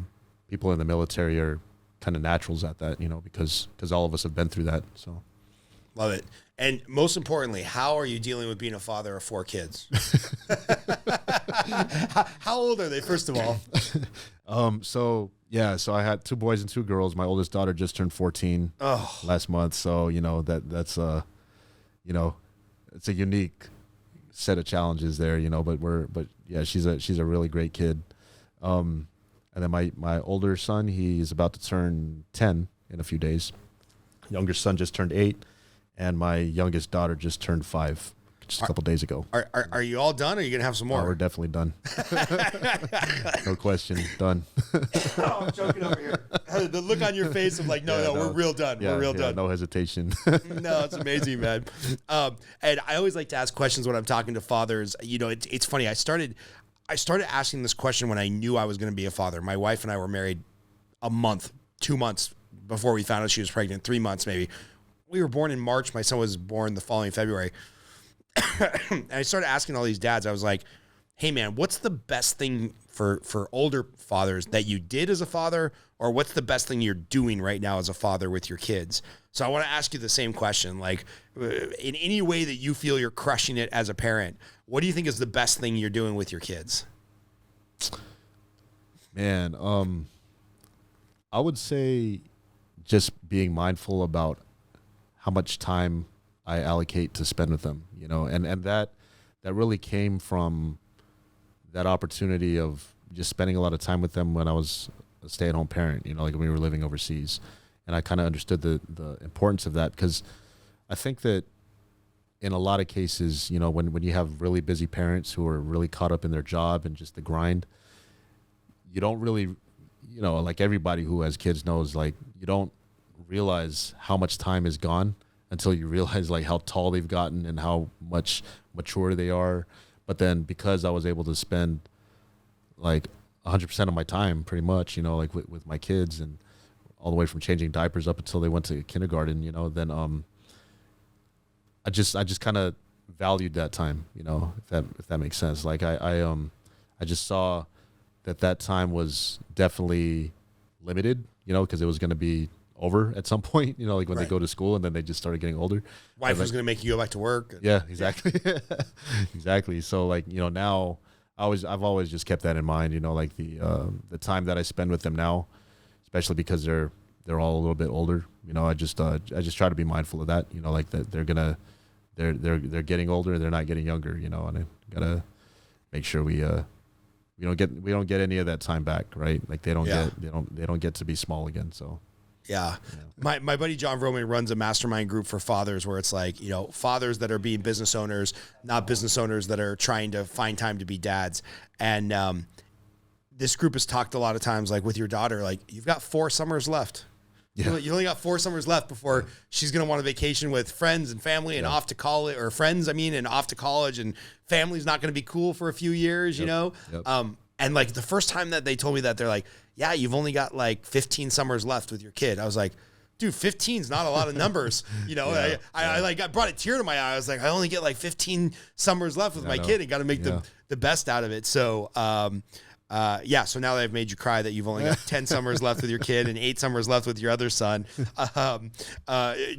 people in the military are kind of naturals at that, you know, because all of us have been through that. So, love it. And most importantly, how are you dealing with being a father of 4 kids? How old are they, first of all? So I had 2 boys and 2 girls. My oldest daughter just turned 14 last month. So, you know, that's you know, it's a unique set of challenges there, you know, but yeah, she's a really great kid. And then my older son, he is about to turn 10 in a few days. Younger son just turned 8. And my youngest daughter just turned 5 just a couple days ago. Are you all done, or are you going to have some more? Oh, we're definitely done. No question, done. Oh, I'm joking over here. The look on your face of like, no, we're real done. Yeah, we're real done. No hesitation. No, it's amazing, man. And I always like to ask questions when I'm talking to fathers. You know, it's funny. I started asking this question when I knew I was going to be a father. My wife and I were married a month, 2 months before we found out she was pregnant, 3 months maybe. We were born in March. My son was born the following February. And I started asking all these dads. I was like, hey, man, what's the best thing for older fathers that you did as a father? Or what's the best thing you're doing right now as a father with your kids? So I want to ask you the same question. Like, in any way that you feel you're crushing it as a parent, what do you think is the best thing you're doing with your kids? Man, I would say just being mindful about how much time I allocate to spend with them, you know, and that really came from that opportunity of just spending a lot of time with them when I was a stay-at-home parent, you know, like when we were living overseas. And I kind of understood the importance of that, because I think that in a lot of cases, you know, when you have really busy parents who are really caught up in their job and just the grind, you don't really, you know, like everybody who has kids knows, like you don't realize how much time is gone until you realize like how tall they've gotten and how much mature they are. But then because I was able to spend like 100% of my time pretty much, you know, like with my kids, and all the way from changing diapers up until they went to kindergarten, you know, then I just kind of valued that time, you know, if that makes sense. Like I just saw that time was definitely limited, you know, because it was going to be over at some point, you know, like when they go to school and then they just started getting older. Wife was going to make you go back to work. Yeah, exactly. Exactly. So like, you know, now I've always just kept that in mind, you know, like the time that I spend with them now, especially because they're all a little bit older, you know, I just try to be mindful of that, you know, like that they're getting older, they're not getting younger, you know, and I gotta make sure we don't get any of that time back, right? Like they don't get to be small again. So yeah. My buddy John Vroman runs a mastermind group for fathers where it's like, you know, fathers that are being business owners, not business owners that are trying to find time to be dads. And this group has talked a lot of times, like with your daughter, like you've got 4 summers left. Yeah. You only got 4 summers left before she's going to want a vacation with friends and family and off to college, or friends, and off to college, and family's not going to be cool for a few years, you know? Yep. And like the first time that they told me that, they're like, yeah, you've only got like 15 summers left with your kid. I was like, dude, 15 is not a lot of numbers. You know, I brought a tear to my eye. I was like, I only get like 15 summers left with my kid, and got to make the best out of it. So, Yeah, so now that I've made you cry that you've only got 10 summers left with your kid and 8 summers left with your other son,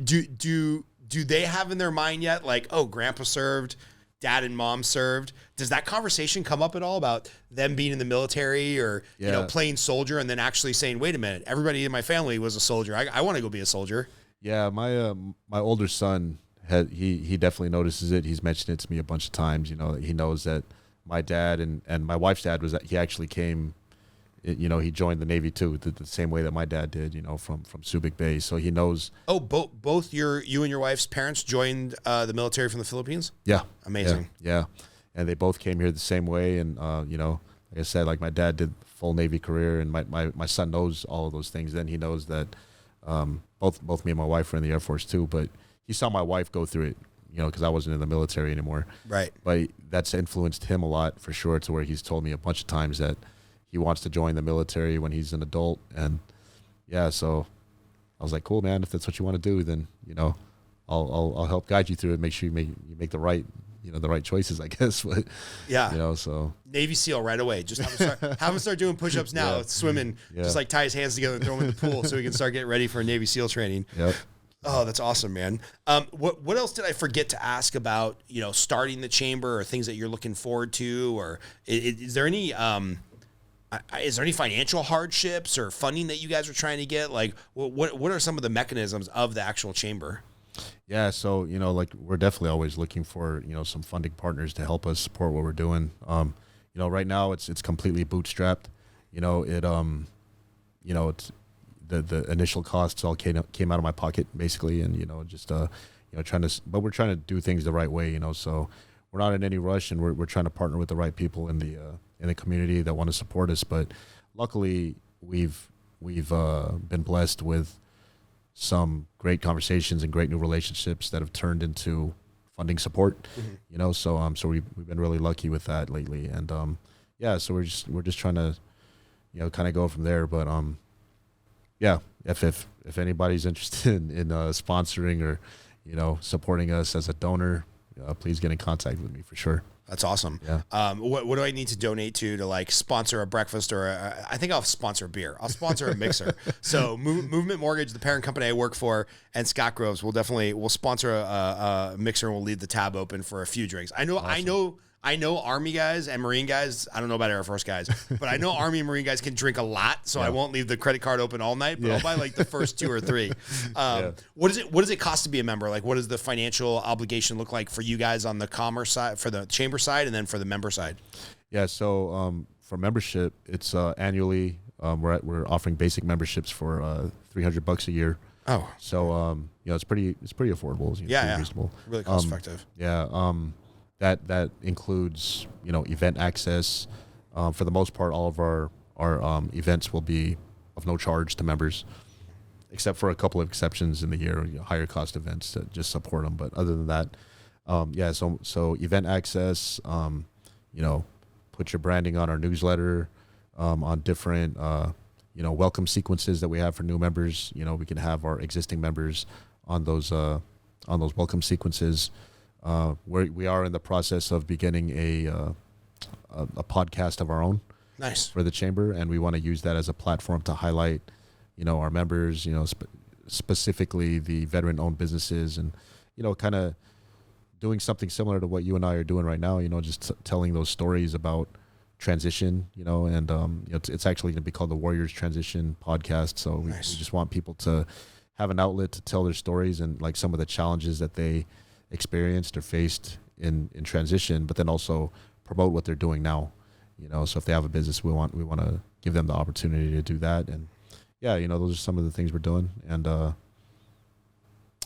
do they have in their mind yet, like, oh, grandpa served, dad and mom served? Does that conversation come up at all about them being in the military or, you know, playing soldier and then actually saying, wait a minute, everybody in my family was a soldier. I want to go be a soldier. Yeah, my older son, he definitely notices it. He's mentioned it to me a bunch of times. You know, he knows that my dad and my wife's dad he actually came, you know, he joined the Navy too, the same way that my dad did, you know, from Subic Bay. So he knows. Oh, both you and your wife's parents joined the military from the Philippines? Yeah. Amazing. Yeah. And they both came here the same way. And, you know, like I said, like my dad did full Navy career and my son knows all of those things. Then he knows that both me and my wife were in the Air Force too, but he saw my wife go through it, you know, because I wasn't in the military anymore. Right. But that's influenced him a lot for sure, to where he's told me a bunch of times that he wants to join the military when he's an adult. And yeah, so I was like, cool, man, if that's what you want to do, then, you know, I'll help guide you through it, make sure you make the right, you know, the right choices, I guess. But yeah, you know, so Navy SEAL right away. Just have him start doing push-ups now, swimming, just like tie his hands together and throw him in the pool so he can start getting ready for Navy SEAL training. Yep. Oh, that's awesome, man. What else did I forget to ask about, you know, starting the chamber or things that you're looking forward to? Or is there any financial hardships or funding that you guys are trying to get? Like, what are some of the mechanisms of the actual chamber? Yeah, so, you know, like we're definitely always looking for, you know, some funding partners to help us support what we're doing. You know, right now it's completely bootstrapped. You know, you know, it's the initial costs all came out of my pocket basically, and you know, just you know, but we're trying to do things the right way, you know. So we're not in any rush, and we're trying to partner with the right people in the community that want to support us. But luckily, we've been blessed with some great conversations and great new relationships that have turned into funding support. Mm-hmm. You know, so we've been really lucky with that lately, and yeah, so we're just trying to, you know, kind of go from there. But yeah, if anybody's interested in sponsoring or, you know, supporting us as a donor, please get in contact with me for sure. That's awesome. Yeah. What do I need to donate to like sponsor a breakfast or I think I'll sponsor a beer. I'll sponsor a mixer. So Movement Mortgage, the parent company I work for, and Scott Groves we'll sponsor a mixer, and we'll leave the tab open for a few drinks. I know Army guys and Marine guys. I don't know about Air Force guys, but I know Army and Marine guys can drink a lot, so I won't leave the credit card open all night. But I'll buy like the first 2 or 3. What does it cost to be a member? Like, what does the financial obligation look like for you guys on the commerce side, for the chamber side, and then for the member side? Yeah. So for membership, it's annually. We're offering basic memberships for $300 a year. Oh, so you know, it's pretty affordable. It's pretty reasonable. Really cost effective. Yeah. That includes, you know, event access. For the most part, all of our events will be of no charge to members, except for a couple of exceptions in the year, you know, higher cost events that just support them. But other than that, yeah. So event access. You know, put your branding on our newsletter, on different you know, welcome sequences that we have for new members. You know, we can have our existing members on those welcome sequences. We are in the process of beginning a podcast of our own. Nice. For the chamber, and we want to use that as a platform to highlight, you know, our members, you know, specifically the veteran-owned businesses, and, you know, kind of doing something similar to what you and I are doing right now. You know, just telling those stories about transition. You know, and you know, it's actually going to be called the Warriors Transition Podcast. So we just want people to have an outlet to tell their stories and like some of the challenges that they experienced or faced in transition, but then also promote what they're doing now. You know, so if they have a business, we want to give them the opportunity to do that. And yeah, you know, those are some of the things we're doing. And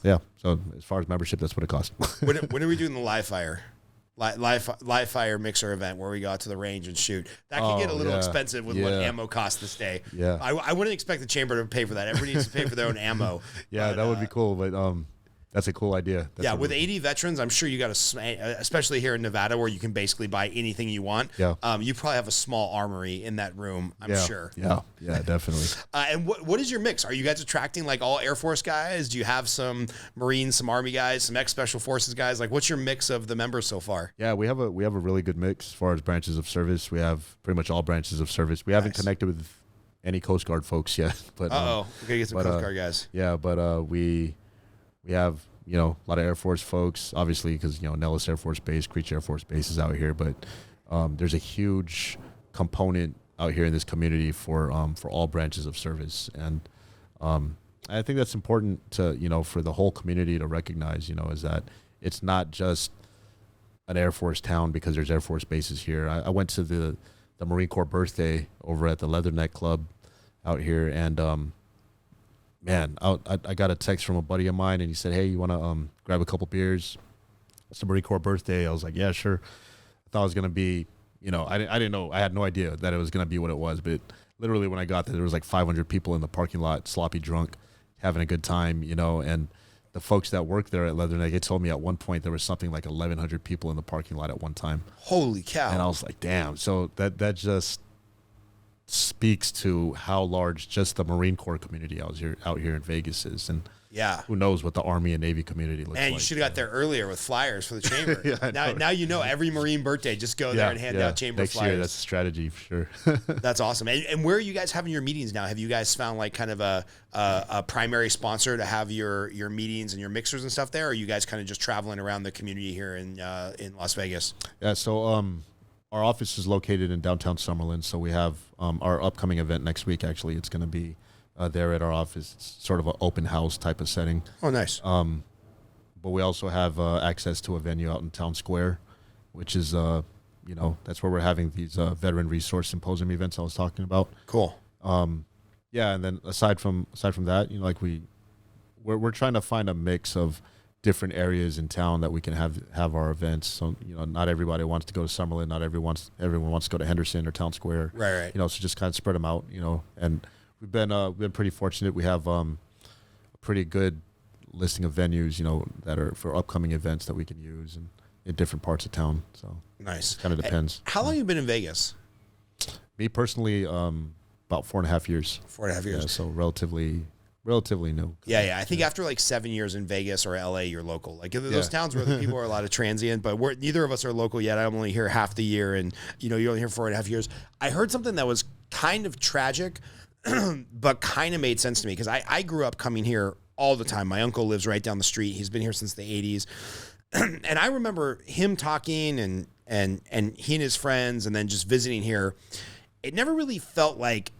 yeah, so as far as membership, that's what it costs. when are we doing the live fire mixer event where we go out to the range and shoot? That can get a little expensive with what ammo costs this day. Yeah, I wouldn't expect the chamber to pay for that. Everybody needs to pay for their own ammo. Yeah, but, that would be cool. But That's a cool idea. That's with 80 veterans, I'm sure you got especially here in Nevada where you can basically buy anything you want. Yeah. You probably have a small armory in that room, I'm sure. Yeah, definitely. And what is your mix? Are you guys attracting like all Air Force guys? Do you have some Marines, some Army guys, some ex-Special Forces guys? Like, what's your mix of the members so far? Yeah, we have a really good mix as far as branches of service. We have pretty much all branches of service. We haven't connected with any Coast Guard folks yet. But we're gonna get some Coast Guard guys. Yeah, but we have, you know, a lot of Air Force folks, obviously, because, you know, Nellis Air Force Base, Creech Air Force Base is out here, but there's a huge component out here in this community for all branches of service, and I think that's important to, you know, for the whole community to recognize, you know, is that it's not just an Air Force town because there's Air Force bases here. I went to the Marine Corps birthday over at the Leatherneck Club out here, and man, I got a text from a buddy of mine, and he said, "Hey, you want to grab a couple beers? It's the Marine Corps birthday." I was like, "Yeah, sure." I thought it was gonna be, you know, I didn't know, I had no idea that it was gonna be what it was, but literally when I got there was like 500 people in the parking lot, sloppy drunk, having a good time, you know, and the folks that work there at Leatherneck, they told me at one point there was something like 1,100 people in the parking lot at one time. Holy cow! And I was like, "Damn!" So that just speaks to how large just the Marine Corps community out here in Vegas is, and who knows what the Army and Navy community looks like. And you should have got there earlier with flyers for the chamber. Now you know every Marine birthday, just go there and hand out chamber next flyers. Year, that's a strategy for sure. That's awesome. And where are you guys having your meetings now? Have you guys found like kind of a primary sponsor to have your meetings and your mixers and stuff there, or are you guys kind of just traveling around the community here in Las Vegas? Yeah, so our office is located in downtown Summerlin, so we have our upcoming event next week. Actually, it's going to be there at our office. It's sort of an open house type of setting. Oh, nice. But we also have access to a venue out in Town Square, which is, you know, that's where we're having these veteran resource symposium events I was talking about. Cool. Yeah, and then aside from that, you know, like we're trying to find a mix of different areas in town that we can have our events. So, you know, not everybody wants to go to Summerlin, not everyone wants to go to Henderson or Town Square. Right. You know, so just kind of spread them out, you know. And we've been pretty fortunate. We have a pretty good listing of venues, you know, that are for upcoming events that we can use in different parts of town. So nice. Kind of depends. How long have you been in Vegas? Me personally, about 4.5 years. 4.5 years. Yeah, so relatively new. Yeah. I think after like 7 years in Vegas or LA, you're local. Like those towns where the people are a lot of transient, but neither of us are local yet. I'm only here half the year, and you know, you're only here 4.5 years. I heard something that was kind of tragic, but kind of made sense to me because I grew up coming here all the time. My uncle lives right down the street. He's been here since the 80s. And I remember him talking and he and his friends and then just visiting here. It never really felt like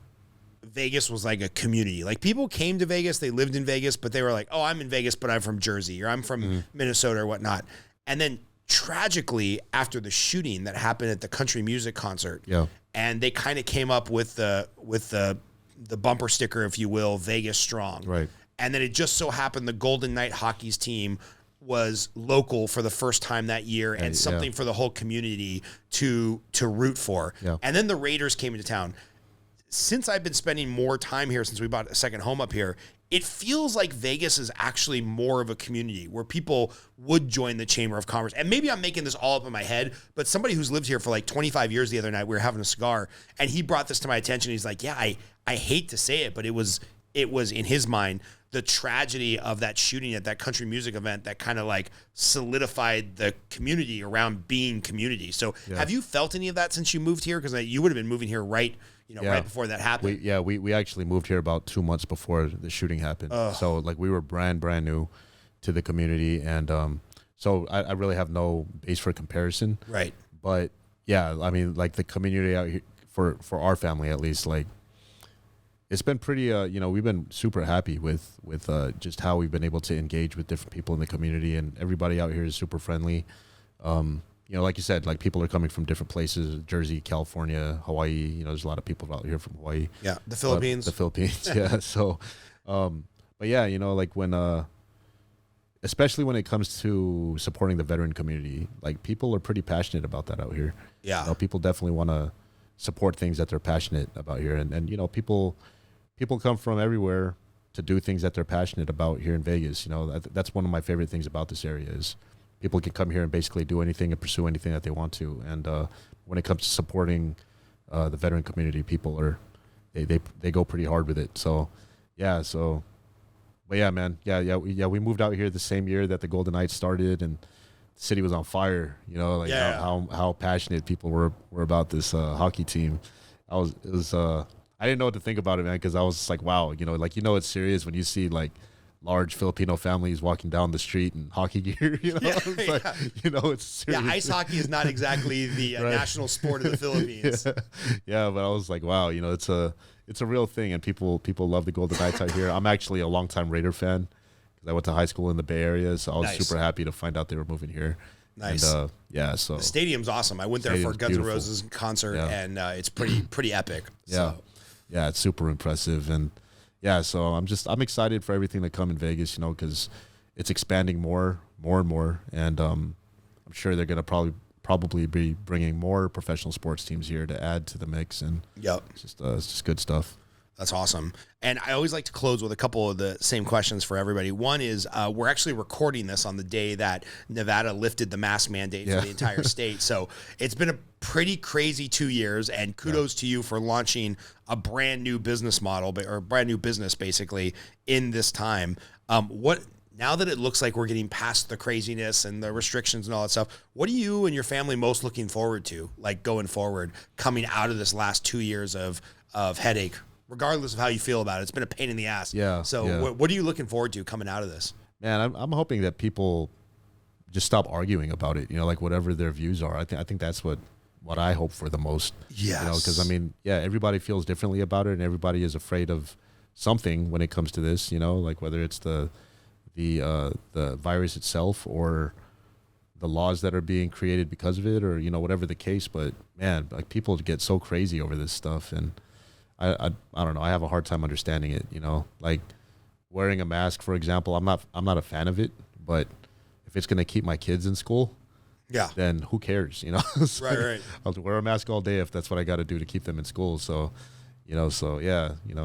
Vegas was like a community. Like people came to Vegas, they lived in Vegas, but they were like, "Oh, I'm in Vegas, but I'm from Jersey or I'm from Minnesota or whatnot." And then tragically, after the shooting that happened at the country music concert, and they kind of came up with the bumper sticker, if you will, Vegas Strong. Right. And then it just so happened the Golden Knight hockey's team was local for the first time that year and something for the whole community to root for. Yeah. And then the Raiders came into town. Since I've been spending more time here, since we bought a second home up here, it feels like Vegas is actually more of a community where people would join the Chamber of Commerce. And maybe I'm making this all up in my head, but somebody who's lived here for like 25 years the other night, we were having a cigar, and he brought this to my attention. He's like, "Yeah, I hate to say it, but it was in his mind the tragedy of that shooting at that country music event that kind of like solidified the community around being community." So have you felt any of that since you moved here? Because you would have been moving here right before that happened. We actually moved here about 2 months before the shooting happened. So like we were brand new to the community, and so I really have no base for comparison. Right. But yeah, I mean, like the community out here for our family at least, like it's been pretty. You know, we've been super happy with just how we've been able to engage with different people in the community, and everybody out here is super friendly. You know, like you said, like people are coming from different places: Jersey, California, Hawaii. You know, there's a lot of people out here from Hawaii. Yeah, the Philippines. Yeah. So, but yeah, you know, like when, especially when it comes to supporting the veteran community, like people are pretty passionate about that out here. Yeah. You know, people definitely want to support things that they're passionate about here, and you know, people come from everywhere, to do things that they're passionate about here in Vegas. You know, that's one of my favorite things about this area is people can come here and basically do anything and pursue anything that they want to. And when it comes to supporting the veteran community, people are they go pretty hard with it. So yeah, but yeah, man, we moved out here the same year that the Golden Knights started, and the city was on fire. You know, like how passionate people were about this hockey team. I didn't know what to think about it, man, because I was just like, wow, you know, like, you know, it's serious when you see like large Filipino families walking down the street in hockey gear, you know, you know, it's serious. Yeah, ice hockey is not exactly the national sport of the Philippines. Yeah, but I was like, wow, you know, it's a real thing, and people love the Golden Knights out here. I'm actually a longtime Raider fan because I went to high school in the Bay Area, so I was super happy to find out they were moving here. Nice. And, so the stadium's awesome. I went there for Guns N' Roses concert, and it's pretty epic. So. Yeah, it's super impressive, and so I'm excited for everything that come in Vegas, you know, because it's expanding more and more, and I'm sure they're gonna probably be bringing more professional sports teams here to add to the mix, and it's just good stuff. That's awesome. And I always like to close with a couple of the same questions for everybody. One is we're actually recording this on the day that Nevada lifted the mask mandate for the entire state. So it's been a pretty crazy 2 years, and kudos to you for launching a brand new business model, or brand new business basically in this time. Now that it looks like we're getting past the craziness and the restrictions and all that stuff, what are you and your family most looking forward to, like going forward, coming out of this last 2 years of headache? Regardless of how you feel about it, it's been a pain in the ass. Yeah. So what are you looking forward to coming out of this? Man, I'm hoping that people just stop arguing about it. You know, like whatever their views are. I think that's what I hope for the most. Yes. You know, because I mean, everybody feels differently about it, and everybody is afraid of something when it comes to this. You know, like whether it's the virus itself or the laws that are being created because of it, or you know, whatever the case. But man, like people get so crazy over this stuff, and I don't know. I have a hard time understanding it. You know, like wearing a mask, for example. I'm not a fan of it, but if it's gonna keep my kids in school, then who cares? You know, so right. I'll wear a mask all day if that's what I got to do to keep them in school. So, you know,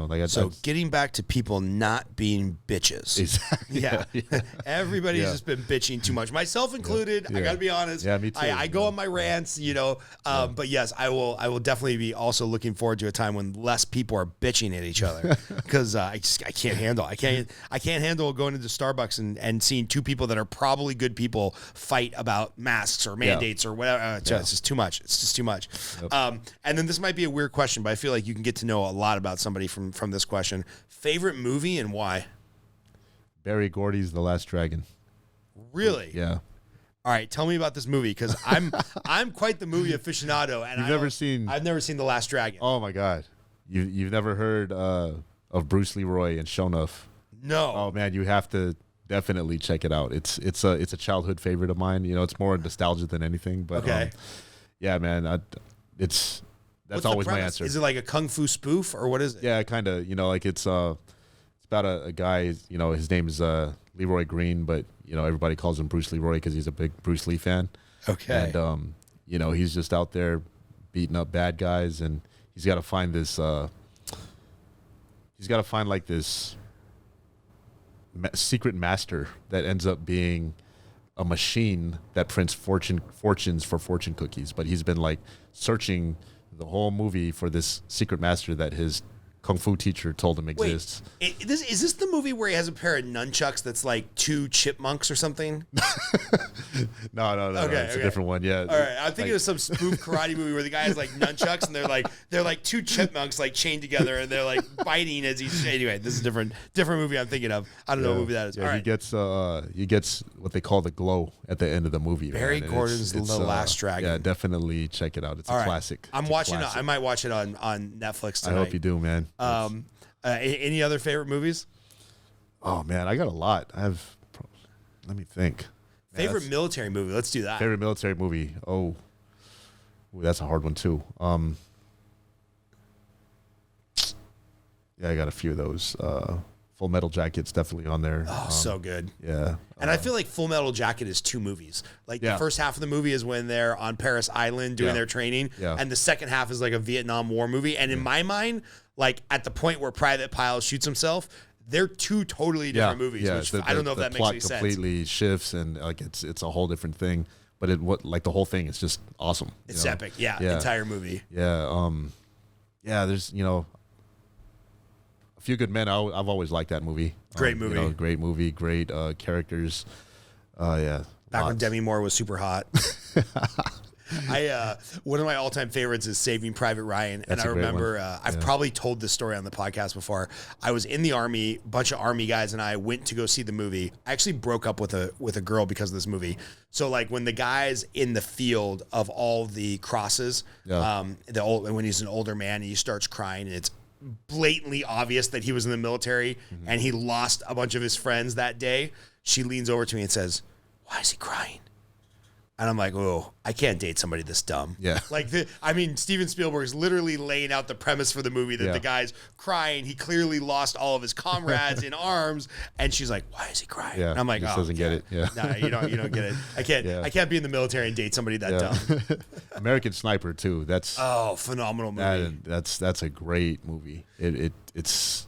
like getting back to people not being bitches. Exactly. Yeah. Everybody's just been bitching too much, myself included. I got to be honest. Yeah, me too. I go on my rants, you know. But yes, I will definitely be also looking forward to a time when less people are bitching at each other, because I can't handle. I can't handle going into Starbucks and seeing two people that are probably good people fight about masks or mandates or whatever. It's just too much. It's just too much. Yep. And then this might be a weird question, but I feel like you can get to know a lot about somebody from this question. Favorite movie and why? Barry Gordy's The Last Dragon. Really? Yeah. All right, tell me about this movie, because I'm quite the movie aficionado, and I've never seen The Last Dragon. Oh my God, you've never heard of Bruce Leroy and Shonuff? No. Oh man, you have to definitely check it out. It's a childhood favorite of mine. You know, it's more nostalgia than anything. But yeah, man, that's always my answer. Is it like a kung fu spoof, or what is it? Yeah, kind of. You know, like it's about a guy. You know, his name is Leroy Green, but you know everybody calls him Bruce Leroy because he's a big Bruce Lee fan. Okay. And you know, he's just out there beating up bad guys, and he's got to find this. He's got to find like this secret master that ends up being a machine that prints fortunes for fortune cookies. But he's been like searching the whole movie for this secret master that his kung fu teacher told him exists. Wait, is this the movie where he has a pair of nunchucks that's like two chipmunks or something? No, it's a different one. Yeah. All right, I'm thinking of some spoof karate movie where the guy has like nunchucks and they're like two chipmunks like chained together and they're like biting as he's. Anyway, this is a different movie I'm thinking of. I don't know what movie that is. Yeah, all right. He gets what they call the glow at the end of the movie. Barry Gordon's The Last Dragon. Yeah, definitely check it out. It's a classic. I'm watching it. I might watch it on Netflix tonight. I hope you do, man. Any other favorite movies? Oh man, I got a lot. Let me think. Favorite military movie? Let's do that. Favorite military movie? Oh, that's a hard one too. Yeah, I got a few of those. Full Metal Jacket's definitely on there. Oh, so good. Yeah. And I feel like Full Metal Jacket is two movies. Like the first half of the movie is when they're on Paris Island doing their training. Yeah. And the second half is like a Vietnam War movie. And in my mind, like at the point where Private Pyle shoots himself, they're two totally different movies. Which I don't know if that makes any sense. The plot completely shifts, and like it's a whole different thing. But the whole thing is just awesome. It's epic. Yeah, the entire movie. Yeah. There's a Few Good Men. I've always liked that movie. Great movie. Great movie. Great characters. Back when Demi Moore was super hot. One of my all-time favorites is Saving Private Ryan. And I remember, I've probably told this story on the podcast before. I was in the Army, a bunch of Army guys and I went to go see the movie. I actually broke up with a girl because of this movie. So like when the guy's in the field of all the crosses, when he's an older man and he starts crying and it's blatantly obvious that he was in the military and he lost a bunch of his friends that day, she leans over to me and says, "Why is he crying?" And I'm like, oh, I can't date somebody this dumb. Yeah. Like, Steven Spielberg is literally laying out the premise for the movie that the guy's crying. He clearly lost all of his comrades in arms. And she's like, why is he crying? Yeah. And I'm like, he doesn't get it. Yeah. Nah, you don't get it. I can't be in the military and date somebody that dumb. American Sniper too. That's phenomenal movie. That's a great movie. It's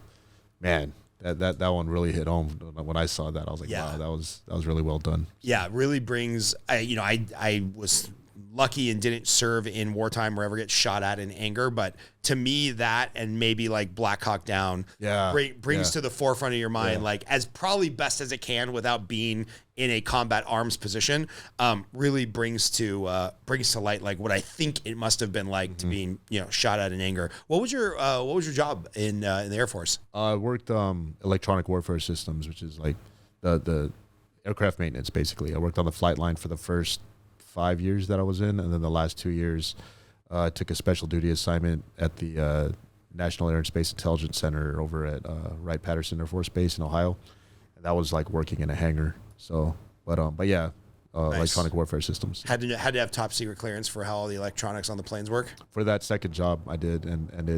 man. That one really hit home when I saw that. I was like, wow, that was really well done. Yeah, it really brings. I was lucky and didn't serve in wartime or ever get shot at in anger, but to me that and maybe like Black Hawk Down brings to the forefront of your mind like as probably best as it can without being in a combat arms position. Really brings to light like what I think it must have been like to being shot at in anger. What was your job in the Air Force? I worked electronic warfare systems, which is like the aircraft maintenance basically. I worked on the flight line for the first 5 years that I was in, and then the last 2 years I took a special duty assignment at the National Air and Space Intelligence Center over at Wright-Patterson Air Force Base in Ohio, and that was like working in a hangar. So, but yeah, nice. Electronic warfare systems. Had to have top secret clearance for how all the electronics on the planes work. For that second job, I did, and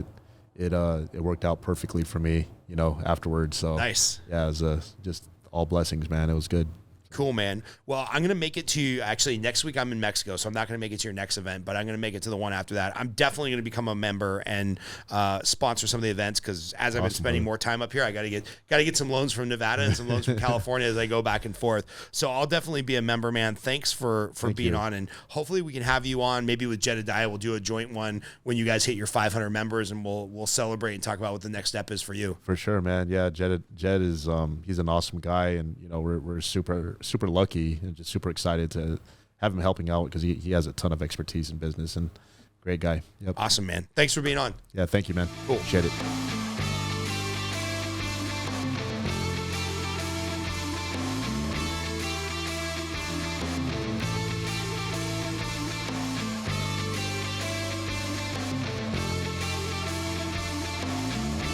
it worked out perfectly for me, afterwards. So nice. Yeah, it was just all blessings, man. It was good. Cool, man. Well, I'm going to make it to, actually, next week I'm in Mexico, so I'm not going to make it to your next event, but I'm going to make it to the one after that. I'm definitely going to become a member and sponsor some of the events, because as I've been spending more time up here, I got to get some loans from Nevada and some loans from California as I go back and forth. So I'll definitely be a member, man. Thanks for being on, and hopefully we can have you on, maybe with Jedediah. We'll do a joint one when you guys hit your 500 members, and we'll celebrate and talk about what the next step is for you. For sure, man. Yeah, Jed is he's an awesome guy, and we're super lucky and just super excited to have him helping out, because he has a ton of expertise in business, and great guy. Yep. Awesome, man. Thanks for being on. Yeah, thank you, man. Cool. Appreciate it.